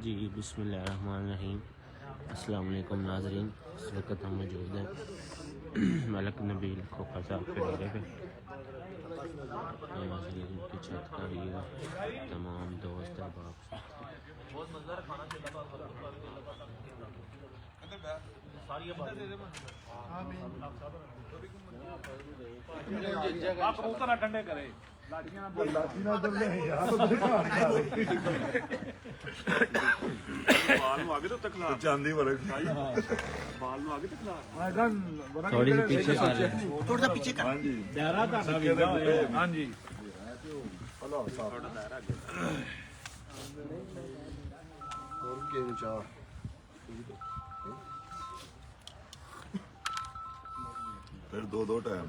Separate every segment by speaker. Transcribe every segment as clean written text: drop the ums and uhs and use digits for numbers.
Speaker 1: जी बिस्मिल्लाहिर्रहमानिर्रहीम। अस्सलाम वालेकुम नाज़रीन। इस वक्त हम मौजूद हैं मलिक नबील खोखर साहब के डेरे पे। उनकी छत का व्यू, तमाम दोस्त अहबाब
Speaker 2: ठंडे करे
Speaker 3: चांदी वर्क
Speaker 1: थोड़ी सी पीछे
Speaker 4: थोड़ा सा पीछे कर।
Speaker 2: हाँ जी
Speaker 3: फिर दो टाइम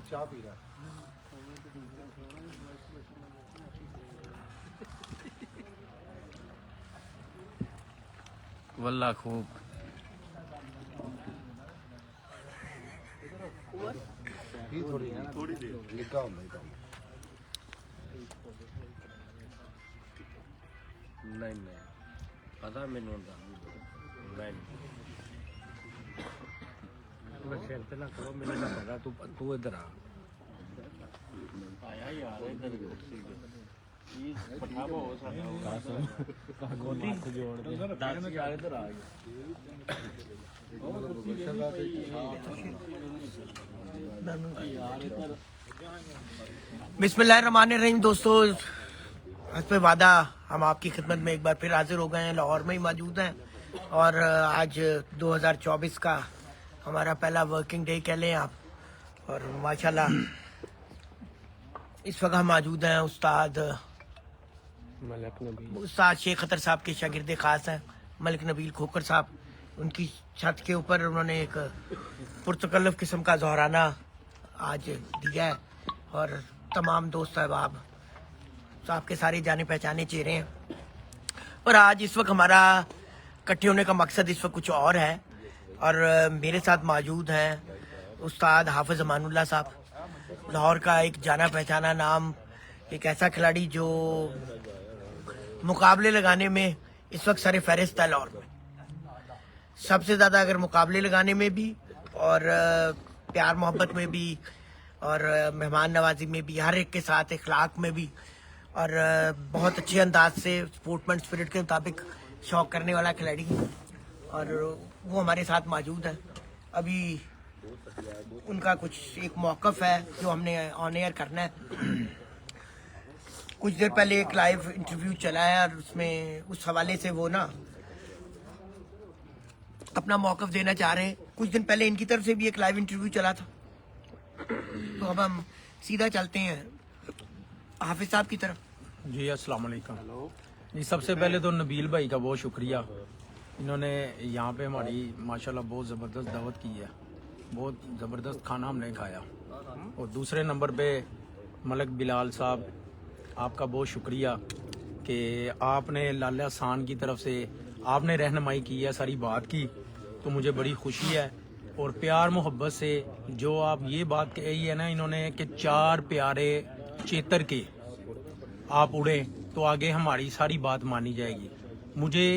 Speaker 1: वल्लाह खूब।
Speaker 3: थोड़ी देर लिखा होता
Speaker 1: नहीं पता मैनू सिर पे ना करो, मैंने ना पता। तू इधर आया यार, इधर
Speaker 4: बिस्मिल्लाहिर्रहमानिर्रहीम। दोस्तों, आज पे वादा हम आपकी खिदमत में एक बार फिर हाजिर हो गए हैं। लाहौर में ही मौजूद हैं और आज 2024 का हमारा पहला वर्किंग डे कह लें आप। और माशाल्लाह इस वक्त हम मौजूद हैं उस्ताद शेख खतर साहब के शागिर्द खास हैं मलिक नबील खोखर साहब। उनकी छत के ऊपर उन्होंने एक पुरतकल्लफ किस्म का ज़ोहराना आज दिया है और तमाम दोस्त अहबाब साहब के सारे जाने पहचाने चेहरे हैं। और आज इस वक्त हमारा इकट्ठे होने का मकसद इस वक्त कुछ और है। और मेरे साथ मौजूद हैं उस्ताद हाफिज अमानुल्लाह साहब, लाहौर का एक जाना पहचाना नाम, एक ऐसा खिलाड़ी जो मुकाबले लगाने में इस वक्त सरे फहरिस्त है लाहौर में। सबसे ज़्यादा अगर मुकाबले लगाने में भी और प्यार मोहब्बत में भी और मेहमान नवाजी में भी, हर एक के साथ इखलाक में भी, और बहुत अच्छे अंदाज से स्पोर्ट्समैन स्पिरिट के मुताबिक शौक करने वाला खिलाड़ी। और वो हमारे साथ मौजूद है। अभी उनका कुछ एक मौक़िफ़ है जो हमने ऑन एयर करना है। कुछ देर पहले एक लाइव इंटरव्यू चला है और उसमें उस हवाले से वो ना अपना मौक़िफ़ देना चाह रहे हैं। कुछ दिन पहले इनकी तरफ से भी एक लाइव इंटरव्यू चला था। तो अब हम सीधा चलते हैं हाफिज साहब की तरफ।
Speaker 2: जी अस्सलाम वालेकुम जी। सबसे पहले तो नबील भाई का बहुत शुक्रिया, इन्होंने यहाँ पे हमारी माशाल्लाह बहुत ज़बरदस्त दावत की है, बहुत ज़बरदस्त खाना हमने खाया। और दूसरे नंबर पे मलिक बिलाल साहब, आपका बहुत शुक्रिया कि आपने लाला सान की तरफ से आपने रहनुमाई की है, सारी बात की, तो मुझे बड़ी खुशी है। और प्यार मोहब्बत से जो आप ये बात कही है ना इन्होंने कि 4 प्यारे चेतर के आप उड़े तो आगे हमारी सारी बात मानी जाएगी। मुझे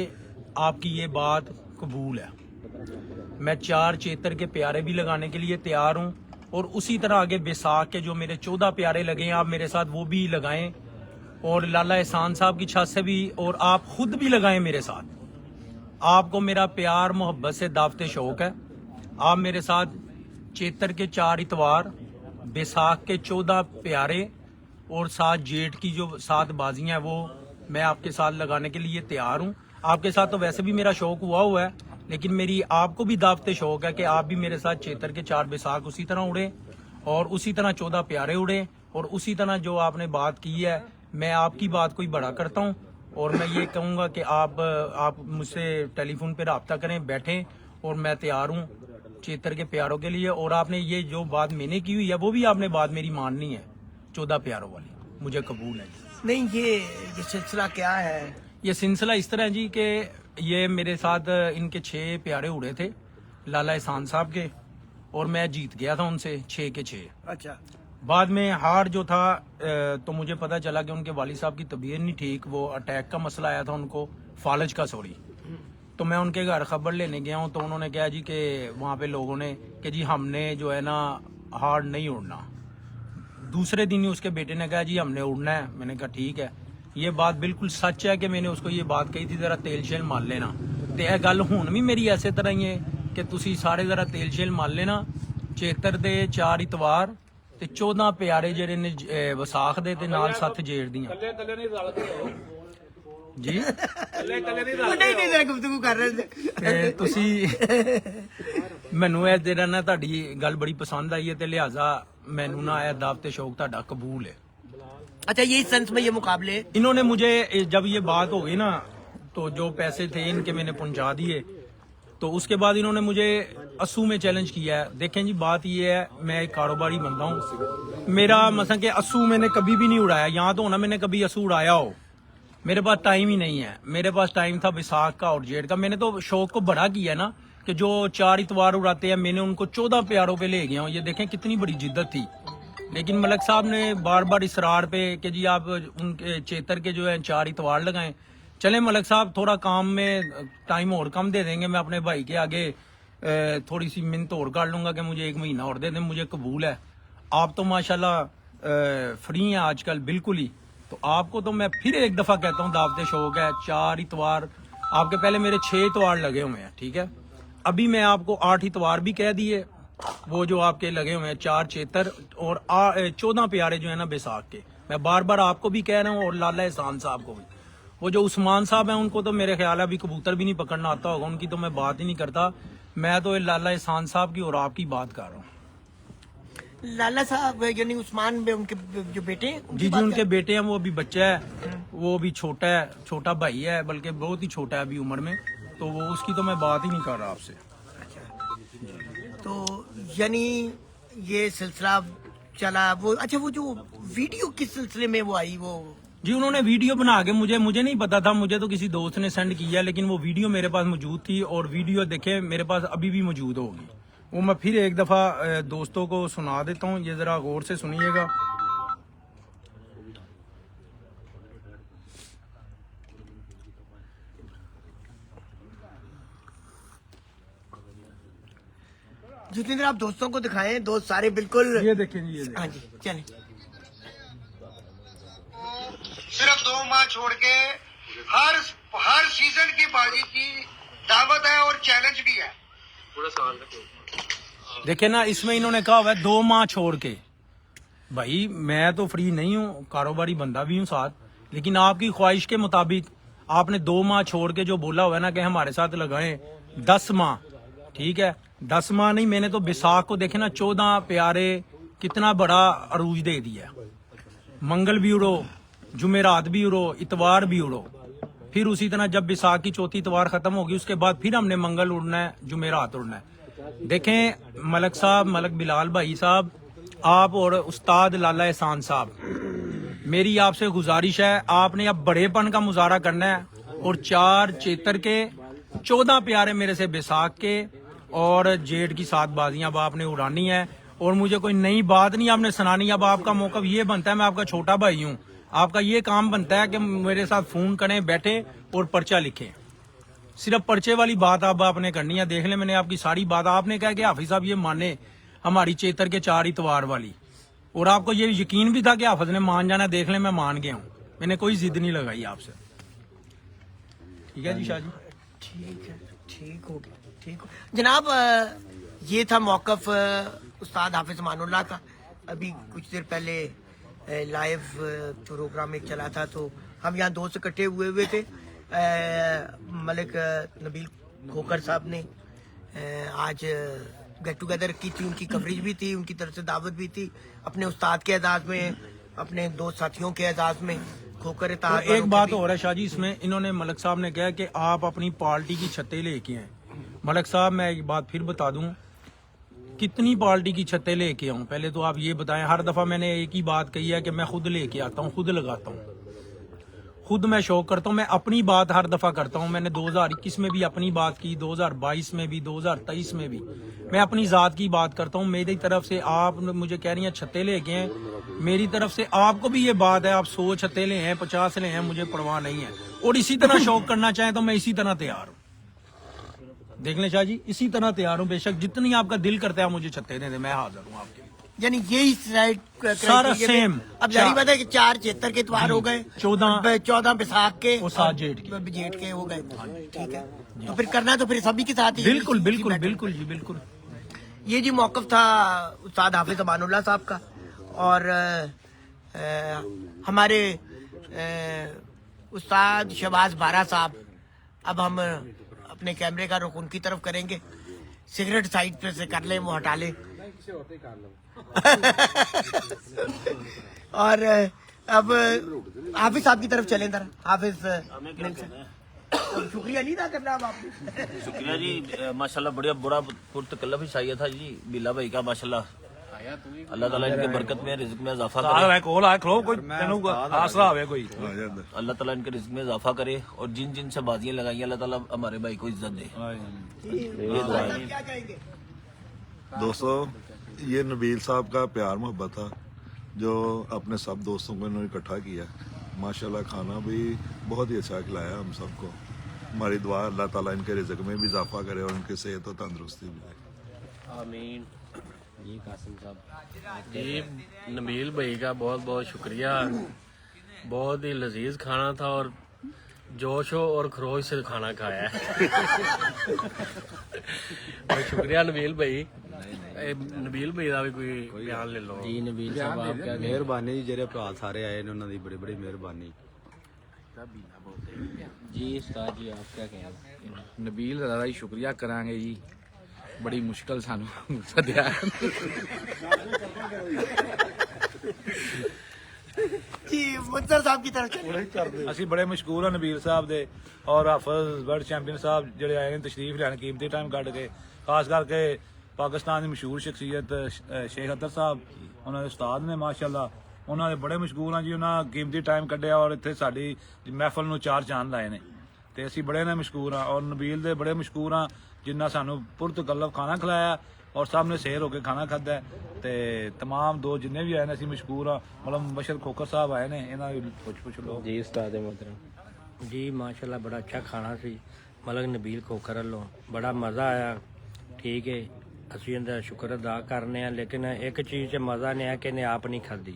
Speaker 2: आपकी ये बात कबूल है। मैं 4 चेतर के प्यारे भी लगाने के लिए तैयार हूँ और उसी तरह आगे बैसाख के जो मेरे 14 प्यारे लगे हैं आप मेरे साथ वो भी लगाएं और लाला एहसान साहब की छत से भी, और आप खुद भी लगाएं मेरे साथ। आपको मेरा प्यार मोहब्बत से दावत शौक है। आप मेरे साथ चेतर के 4 इतवार, बैसाख के 14 प्यारे और 7 जेठ की जो 7 बाजियां हैं वो मैं आपके साथ लगाने के लिए तैयार हूँ। आपके साथ तो वैसे भी मेरा शौक हुआ है, लेकिन मेरी आपको भी दावत शौक है कि आप भी मेरे साथ चेतर के 4 बैसाख उसी तरह उड़े और उसी तरह 14 प्यारे उड़े और उसी तरह जो आपने बात की है मैं आपकी बात को ही बड़ा करता हूँ। और मैं ये कहूँगा कि आप मुझसे टेलीफोन पे रब्ता करें, बैठें, और मैं तैयार हूँ चेतर के प्यारों के लिए। और आपने ये जो बात मैंने की हुई है वो भी आपने बात मेरी माननी है, 14 प्यारों वाली, मुझे कबूल है।
Speaker 4: नहीं, ये सिलसिला क्या है?
Speaker 2: ये सिलसिला इस तरह है जी कि ये मेरे साथ इनके 6 प्यारे उड़े थे लाला एहसान साहब के और मैं जीत गया था उनसे 6 के 6।
Speaker 4: अच्छा।
Speaker 2: बाद में हार्ट जो था तो मुझे पता चला कि उनके वालिद साहब की तबीयत नहीं ठीक, वो अटैक का मसला आया था उनको, फालज का सॉरी। तो मैं उनके घर खबर लेने गया हूँ, तो उन्होंने कहा जी कि वहाँ पे लोगों ने कि जी हमने जो है ना हार्ट नहीं उड़ना। दूसरे दिन ही उसके बेटे ने कहा जी हमने उड़ना है। मैंने कहा ठीक है। ये बात बिल्कुल सच है कि मैंने उसको ये बात कही थी जरा तेल शेल मार लेना, तो यह गल हुण भी मेरी ऐसे तरह ही है कि तुसी सारे जरा तेल शेल मार लेना। चेतर दे 4 इतवार ते 14 प्यारे जेडे ने विसाख दे ते नाल 7 जेठ दियां जी
Speaker 4: नहीं जरा गुफ्तगू कर रहे थे।
Speaker 2: ਤੇ ਤੁਸੀਂ ਮੈਨੂੰ ਇਹ ਜਿਹੜਾ ਨਾ ਤੁਹਾਡੀ ਗੱਲ ਬੜੀ ਪਸੰਦ ਆਈ ਹੈ ਤੇ ਲਿਹਾਜ਼ਾ ਮੈਨੂੰ ਨਾ ਇਹ ਦਾਵਤ ਤੇ ਸ਼ੌਕ ਤੁਹਾਡਾ ਕਬੂਲ ਹੈ।
Speaker 4: अच्छा, ये सेंस में ये मुकाबले
Speaker 2: इन्होंने मुझे जब ये बात हो गई ना तो जो पैसे थे इनके मैंने पहुंचा दिए, तो उसके बाद इन्होंने मुझे अस्सू में चैलेंज किया है। देखें जी बात ये है, मैं एक कारोबारी बंदा हूँ, मेरा मसलन कि अस्सू मैंने कभी भी नहीं उड़ाया, यहाँ तो होना मैंने कभी अस्सू उड़ाया हो, मेरे पास टाइम ही नहीं है। मेरे पास टाइम था विसाख का और जेठ का। मैंने तो शौक को बड़ा किया है ना कि जो 4 इतवार उड़ाते हैं मैंने उनको 14 प्यारों पे ले गया हूँ। ये देखें कितनी बड़ी जिद्दत थी, लेकिन मलक साहब ने बार बार इसरार पे कि जी आप उनके चेतर के जो है 4 इतवार लगाएं। चले मलक साहब, थोड़ा काम में टाइम और कम दे देंगे, मैं अपने भाई के आगे थोड़ी सी मिन्नत और कर लूंगा कि मुझे 1 महीना और दे दें, मुझे कबूल है। आप तो माशाल्लाह फ्री हैं आजकल बिल्कुल ही, तो आपको तो मैं फिर एक दफा कहता हूँ दावत शौक है। 4 इतवार आपके पहले मेरे 6 इतवार लगे हुए हैं, ठीक है। अभी मैं आपको 8 इतवार भी कह दिए, वो जो आपके लगे हुए हैं 4 चेतर और 14 प्यारे जो है ना बैसाख के। मैं बार बार आपको भी कह रहा हूँ और लाला एहसान साहब को भी। वो जो उस्मान साहब हैं उनको तो मेरे ख्याल है अभी कबूतर भी नहीं पकड़ना आता होगा, उनकी तो मैं बात ही नहीं करता। मैं तो लाला एहसान साहब की और आपकी बात कर रहा हूँ।
Speaker 4: लाला साहब यानी उस्मान में उनके जो बेटे हैं, उनकी
Speaker 2: जी जी
Speaker 4: बात
Speaker 2: उनके
Speaker 4: कर-
Speaker 2: बेटे हैं, वो अभी बच्चा है, वो अभी छोटा है, छोटा भाई है, बल्कि बहुत ही छोटा है अभी उम्र में, तो वो उसकी तो मैं बात ही नहीं कर रहा आपसे।
Speaker 4: तो यानी ये सिलसिला चला वो। अच्छा, वो जो वीडियो किस सिलसिले में वो आई वो?
Speaker 2: जी उन्होंने वीडियो बना के मुझे नहीं पता था, मुझे तो किसी दोस्त ने सेंड किया, लेकिन वो वीडियो मेरे पास मौजूद थी और वीडियो देखे मेरे पास अभी भी मौजूद होगी। वो मैं फिर एक दफा दोस्तों को सुना देता हूँ, ये जरा गौर से सुनिएगा।
Speaker 4: जितेंद्र, आप दोस्तों को दिखाएं, दोस्त सारे बिल्कुल।
Speaker 2: ये देखें जी, ये देखें।
Speaker 4: हाँ जी, चलें।
Speaker 5: सिर्फ 2 माह छोड़ के हर सीजन की बाजी की दावत है और चैलेंज भी है।
Speaker 2: देखे ना, इसमें इन्होंने कहा हुआ है 2 माह छोड़ के। भाई मैं तो फ्री नहीं हूँ, कारोबारी बंदा भी हूँ साथ, लेकिन आपकी ख्वाहिश के मुताबिक आपने 2 माह छोड़ के जो बोला हुआ है ना कि हमारे साथ लगाएं 10 माह, ठीक है। 10 माह नहीं, मैंने तो बैसाख को देखे ना 14 प्यारे, कितना बड़ा अरूज दे दिया। मंगल भी उड़ो, जुमेरात भी उड़ो, इतवार भी उड़ो, फिर उसी तरह जब बैसाख की 4थी इतवार खत्म होगी उसके बाद फिर हमने मंगल उड़ना है, जुमेरात उड़ना है। देखें मलक साहब, मलक बिलाल भाई साहब, आप और उस्ताद लाला एहसान साहब, मेरी आपसे गुजारिश है, आपने अब बड़ेपन का मुजाहरा करना है और 4 चेतर के 14 प्यारे मेरे से बैसाख के और जेठ की 7 बाजियां अब आपने उड़ानी है और मुझे कोई नई बात नहीं आपने सुनानी। अब आपका मौका ये बनता है, मैं आपका छोटा भाई हूँ, आपका ये काम बनता है कि मेरे साथ फोन करें, बैठे और पर्चा लिखें। सिर्फ पर्चे वाली बात अब आपने करनी है। देख लें मैंने आपकी सारी बात, आपने कहा कि हाफिज साहब ये माने हमारी चेतर के 4 इतवार वाली, और आपको ये यकीन भी था कि हाफिज ने मान जाना। देख लें मैं मान गया हूँ, मैंने कोई जिद नहीं लगाई आपसे। ठीक है जी शाह जी,
Speaker 4: ठीक है, ठीक हो गया, ठीक हो जनाब। ये था मौकफ उस्ताद हाफिज मानुल्लाह का। अभी कुछ देर पहले लाइव प्रोग्राम एक चला था, तो हम यहाँ दोस्त इकट्ठे हुए थे। मलिक नबील खोकर साहब ने आज गेट टुगेदर की थी, उनकी कवरेज भी थी, उनकी तरफ से दावत भी थी, अपने उस्ताद के एजाज में, अपने दो साथियों के एजाज में। खोकर
Speaker 2: तो एक बात और है शाह जी, इसमें इन्होंने मलक साहब ने कहा कि आप अपनी पार्टी की छतें लेके आए। मलक साहब मैं एक बात फिर बता दूं, कितनी पार्टी की छतें लेके आऊं पहले तो आप ये बताएं। हर दफा मैंने एक ही बात कही है कि मैं खुद लेके आता हूं, खुद लगाता हूं। खुद मैं शौक करता हूँ, मैं अपनी बात हर दफा करता हूँ। मैंने 2021 में भी अपनी बात की, 2022 में भी, 2023 में भी मैं अपनी जात की बात करता हूँ। मेरी तरफ से आप मुझे कह रही हैं छत्ते लेके हैं, मेरी तरफ से आपको भी ये बात है, आप 100 छत्ते ले हैं, 50 ले हैं, मुझे परवाह नहीं है। और इसी तरह शौक करना चाहें तो मैं इसी तरह तैयार हूँ। देख लें शाह जी, इसी तरह तैयार हूँ। बेशक जितनी आपका दिल करता है मुझे छत्ते दे, मैं हाजिर हूँ आपके लिए।
Speaker 4: यानी यही राइट
Speaker 2: सारा सेम।
Speaker 4: अब जारी बात है कि 4 चेतर के इतवार हो गए, 14 बैसाख के
Speaker 2: और 7
Speaker 4: जेठ के हो गए। ठीक है, तो फिर करना तो फिर सभी के साथ ही।
Speaker 2: बिल्कुल बिल्कुल बिल्कुल जी बिल्कुल।
Speaker 4: ये जी मौकफ था उस्ताद हाफिज अमानुल्लाह साहब का, और हमारे उस्ताद शहबाज बारा साहब। अब हम अपने कैमरे का रुख उनकी तरफ करेंगे। सिगरेट साइड पे से कर ले, वो हटा ले। और अब हाफिज साहब की तरफ चलें जरा। हाफिज शुक्रिया नहीं था करना अब आपने।
Speaker 1: शुक्रिया जी, माशाल्लाह बढ़िया बुरा पुरतकल्लफ ही चाहिए था जी बिल्ला भाई का। माशाल्लाह अल्लाह ताला इनके बरकत में रिज़्क में इजाफा करे। अल्लाह ताला इनके रिज़्क में इजाफा करे और जिन जिन से बाजियां लगाई अल्लाह ताला हमारे भाई को इज्जत दे। ये दुआ है।
Speaker 4: क्या कहेंगे
Speaker 3: दोस्तों, ये नबील साहब का प्यार मोहब्बत था जो अपने सब दोस्तों को इन्होंने इकट्ठा किया। माशाल्लाह खाना भी बहुत ही अच्छा खिलाया हम सबको। हमारी दुआ अल्लाह ताला इनके रिज़्क में भी इजाफा करे और उनकी सेहत और तंदुरुस्ती भी दे।
Speaker 1: आमीन। जी कासिम साहब
Speaker 6: जी नबील भाई का बहुत बहुत शुक्रिया। बहुत ही लजीज खाना था और जोशो और खरोश से खाना खाया है। और शुक्रिया नबील भाई। नबील भाई का भी कोई बयान ले लो।
Speaker 1: जी नबील साहब आप क्या
Speaker 7: ਮਿਹਰਬਾਨੀ ਜੀ, ਜਿਹੜੇ ਭਰਾ ਸਾਰੇ ਆਏ ਨੇ ਉਹਨਾਂ ਦੀ ਬੜੀ ਬੜੀ ਮਿਹਰਬਾਨੀ।
Speaker 1: जी उस्ताद जी आप क्या कहेंगे?
Speaker 8: ਨਬੀਲ ਦਾ ਹੀ ਸ਼ੁਕਰੀਆ ਕਰਾਂਗੇ ਜੀ, ਬੜੀ ਮੁਸ਼ਕਲ ਸਾਨੂੰ ਸੱਦਿਆ।
Speaker 4: जी मुंसर साहब की तरफ चलें।
Speaker 7: ਅਸੀਂ ਬੜੇ ਮਸ਼ਕੂਰ ਹਾਂ ਨਬੀਲ ਸਾਹਿਬ ਦੇ ਔਰ ਹਾਫਿਜ਼ ਵਰਲਡ ਚੈਂਪੀਅਨ ਸਾਹਿਬ ਜਿਹੜੇ ਆਏ ਨੇ ਤਸ਼ਰੀਫ ਲੈਣ ਕੀਮਤੀ ਟਾਈਮ ਕੱਢ ਕੇ। ਖਾਸ ਕਰਕੇ ਪਾਕਿਸਤਾਨ ਦੀ ਮਸ਼ਹੂਰ ਸ਼ਖਸੀਅਤ ਸ਼ੇਖ ਅਤਰ ਸਾਹਿਬ, ਉਹਨਾਂ ਦੇ ਉਸਤਾਦ ਨੇ ਮਾਸ਼ਾਅੱਲਾ। ਉਹਨਾਂ ਦੇ ਬੜੇ ਮਸ਼ਕੂਰ ਹਾਂ ਜੀ, ਉਹਨਾਂ ਕੀਮਤੀ ਟਾਈਮ ਕੱਢਿਆ ਔਰ ਇੱਥੇ ਸਾਡੀ ਮਹਿਫਲ ਨੂੰ 4 ਚਾਂਦ ਲਾਏ ਨੇ ਤੇ ਅਸੀਂ ਬੜੇ ਨੇ ਮਸ਼ਕੂਰ ਹਾਂ। ਔਰ ਨਬੀਲ ਦੇ ਬੜੇ ਮਸ਼ਕੂਰ ਹਾਂ ਜਿਨ੍ਹਾਂ ਸਾਨੂੰ ਪੁਰਤਕਲਫ ਖਾਣਾ ਖਿਲਾਇਆ ਔਰ ਸਭ ਨੇ ਸੇਰ ਹੋ ਕੇ ਖਾਣਾ ਖਾਧਾ ਤੇ तमाम ਦੋ ਜਿੰਨੇ ਵੀ ਆਏ ਨੇ ਅਸੀਂ ਮਸ਼ਕੂਰ ਹਾਂ। ਮਤਲਬ ਮੁਬਸ਼ਰ ਖੋਖਰ ਸਾਹਿਬ ਆਏ ਨੇ, ਇਹਨਾਂ ਦੀ ਪੁੱਛ ਲਓ।
Speaker 1: जी उस्ताद मोहतरम।
Speaker 6: जी माशाल्लाह बड़ा अच्छा खाना सी मलक नबील खोखर वालों, बड़ा मज़ा आया। ठीक है, ਅਸੀਂ ਇਹਦਾ ਸ਼ੁਕਰ ਅਦਾ ਕਰਨੇ ਆ, ਲੇਕਿਨ ਇੱਕ ਚੀਜ਼ 'ਚ ਮਜ਼ਾ ਨਹੀਂ ਆਇਆ ਕਿ ਇਹਨੇ ਆਪ ਨਹੀਂ ਖਾਧੀ।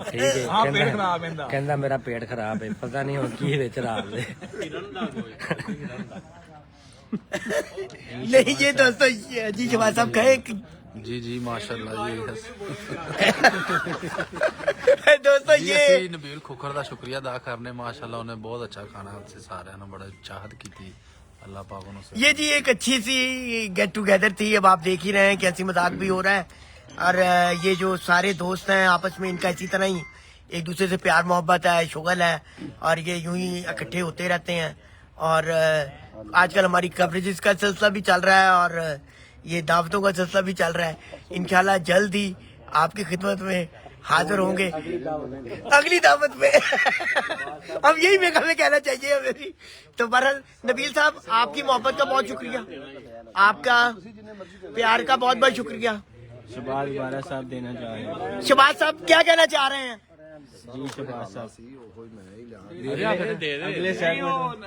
Speaker 6: ਠੀਕ ਹੈ, ਕਹਿੰਦਾ ਮੇਰਾ ਪੇਟ ਖਰਾਬ ਹੈ, ਪਤਾ ਨਹੀਂ ਹੁਣ ਕੀ ਵਿੱਚ ਰਾਲ ਦੇ।
Speaker 4: नहीं ये दोस्तों जी शहबाज साहब कहे कि
Speaker 8: ਜੀ ਜੀ ਮਾਸ਼ਾਅੱਲਾ ਜੀ।
Speaker 4: दोस्तों
Speaker 8: ਜੀ
Speaker 4: ये
Speaker 8: ਅਸੀਂ ਨਬੀਲ ਖੋਖਰ ਦਾ ਸ਼ੁਕਰੀਆ ਅਦਾ ਕਰਨੇ। ਮਾਸ਼ਾਅੱਲਾ ਉਹਨੇ ਬਹੁਤ ਅੱਛਾ ਖਾਣਾ ਅਸੀਂ ਸਾਰਿਆਂ ਨੂੰ ਬੜਾ ਚਾਹਤ ਕੀਤੀ। अल्लाह पाक उन्हें।
Speaker 4: ये जी एक अच्छी सी गेट टुगेदर थी। अब आप देख ही रहे हैं कि हंसी मजाक भी हो रहा है और ये जो सारे दोस्त हैं आपस में इनका इसी तरह ही एक दूसरे से प्यार मोहब्बत है, शुगल है और ये यूं ही इकट्ठे होते रहते हैं। और आजकल हमारी कवरेजेस का सिलसिला भी चल रहा है और ये दावतों का सिलसिला भी चल रहा है। इंशाल्लाह जल्द ही आपकी खिदमत में हाजिर होंगे अगली दावत में। अब यही मैं हमें कहना चाहिए हमें भी। तो बहरहाल नबील साहब आपकी मोहब्बत का बहुत शुक्रिया, आपका प्यार का बहुत बहुत शुक्रिया।
Speaker 1: शहबाज बारा साहब देना चाह रहे हैं।
Speaker 4: शहबाज साहब क्या कहना चाह रहे हैं?
Speaker 1: जी शहबाज साहब
Speaker 7: ਅਗਲੇ ਸੈਗਮੈਂਟ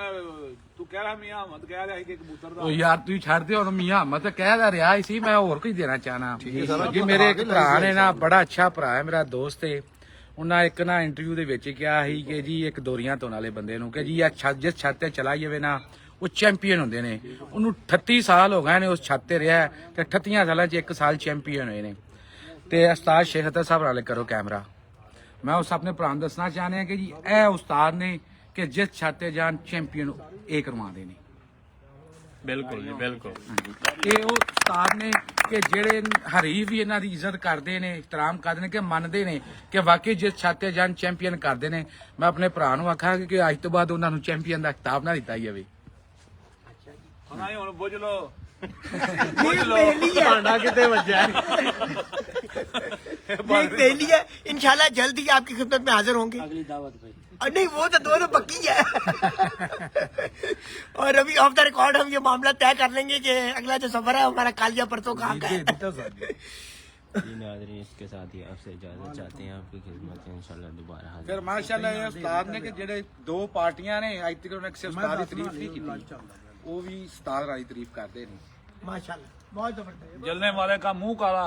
Speaker 7: ਤੂੰ ਕਹਿ ਰਿਹਾ ਮੀਆਂ ਅਹਿਮਦ ਕਹਿ ਰਿਹਾ ਸੀ ਕਿ ਕਬੂਤਰ ਦਾ
Speaker 8: ਉਹ ਯਾਰ ਤੁਸੀਂ ਛੱਡ ਦਿਓ ਹੁਣ। ਮੀਆਂ ਅਹਿਮਦ ਤਾਂ ਕਹਿਦਾ ਰਿਹਾ ਹੀ ਸੀ, ਮੈਂ ਹੋਰ ਕੁਝ ਦੇਣਾ ਚਾਹਨਾ ਜੀ। ਮੇਰੇ ਇੱਕ ਭਰਾ ਨੇ ਨਾ, ਬੜਾ ਅੱਛਾ ਭਰਾ ਹੈ ਮੇਰਾ ਦੋਸਤ ਹੈ, ਉਹਨਾਂ ਇੱਕ ਨਾ ਇੰਟਰਵਿਊ ਦੇ ਵਿੱਚ ਕਿਹਾ ਸੀ ਕਿ ਜੀ ਇੱਕ ਦੋਰੀਆਂ ਧੋਣ ਵਾਲੇ ਬੰਦੇ ਨੂੰ ਕਿ ਜੀ ਇਹ ਛੱਤ ਜਿਸ ਛੱਤ ਤੇ ਚਲਾ ਜਾਵੇ ਨਾ ਉਹ ਚੈਂਪੀਅਨ ਹੁੰਦੇ ਨੇ। ਉਹਨੂੰ 38 ਸਾਲ ਹੋ ਗਏ ਨੇ ਉਸ ਛੱਤ ਤੇ ਰਿਹਾ ਤੇ 38 ਸਾਲਾਂ 'ਚ 1 ਸਾਲ ਚੈਂਪੀਅਨ ਹੋਏ ਨੇ। ਤੇ ਉਸਤਾਦ ਸ਼ੇਖ ਅਤਰ ਸਾਹਿਬ ਵਾਲੇ ਕਰੋ ਕੈਮਰਾ। ਮੈਂ ਉਸ ਆਪਣੇ ਭਰਾ ਨੂੰ ਦੱਸਣਾ ਚਾਹੁੰਦਾ ਕਿ ਜੀ ਇਹ ਉਸਤਾਦ ਨੇ ਕਿ ਜਿਸ ਛੱਤ ਤੇ ਜਾਣ ਚੈਂਪੀਅਨ ਇਹ ਕਰਵਾਉਂਦੇ ਨੇ।
Speaker 6: ਬਿਲਕੁਲ ਜੀ ਬਿਲकुल।
Speaker 8: ਇਹ ਉਹ ਉਸਤਾਦ ਨੇ ਕਿ ਜਿਹੜੇ ਹਰੀਫ ਵੀ ਇਹਨਾਂ ਦੀ ਇੱਜ਼ਤ ਕਰਦੇ ਨੇ, ਇhtਰਾਮ ਕਰਦੇ ਨੇ, ਕਿ ਮੰਨਦੇ ਨੇ ਕਿ ਵਾਕਈ ਜਿਸ ਛੱਤ ਤੇ ਜਾਣ ਚੈਂਪੀਅਨ ਕਰਦੇ ਨੇ। ਮੈਂ ਆਪਣੇ ਭਰਾ ਨੂੰ ਆਖਾਂਗਾ ਕਿ ਅੱਜ ਤੋਂ ਬਾਅਦ ਉਹਨਾਂ ਨੂੰ ਚੈਂਪੀਅਨ ਦਾ ਖਿਤਾਬ ਨਾ ਦਿੱਤਾ ਜਾਵੇ।
Speaker 7: ਹੁਣ ਬੁੱਝ ਲਓ
Speaker 4: भांडा कितने बज ये पहली है। इंशाल्लाह जल्द ही आपकी खिदमत में हाजिर होंगे।
Speaker 1: अगली दावत भाई।
Speaker 4: नहीं वो तो दो तो पक्की है। और अभी ऑफ द रिकॉर्ड हम ये मामला तय कर लेंगे कि अगला जो सफर है हमारा कालिया परसों कहाँ का है।
Speaker 1: जी नाज़रीन, इसके साथ ही आपसे इजाज़त चाहते हैं, आपकी खिदमत में इंशाल्लाह दोबारा हाजिर।
Speaker 8: ਫਿਰ ਮਾਸ਼ਾਅੱਲਾ ਇਹ ਉਸਤਾਦ ਨੇ ਕਿ ਜਿਹੜੇ ਦੋ ਪਾਰਟੀਆਂ ਨੇ ਅੱਜ ਤੱਕ ਉਹਨੇ ਕਿਸੇ ਉਸਤਾਦ ਦੀ ਤਾਰੀਫ ਨਹੀਂ ਕੀਤੀ, ਉਹ ਵੀ ਉਸਤਾਦ ਵਾਲੀ ਤਾਰੀਫ ਕਰਦੇ ਨੇ।
Speaker 4: माशाल्लाह बहुत जबरदस्त।
Speaker 7: जलने वाले का मुंह काला।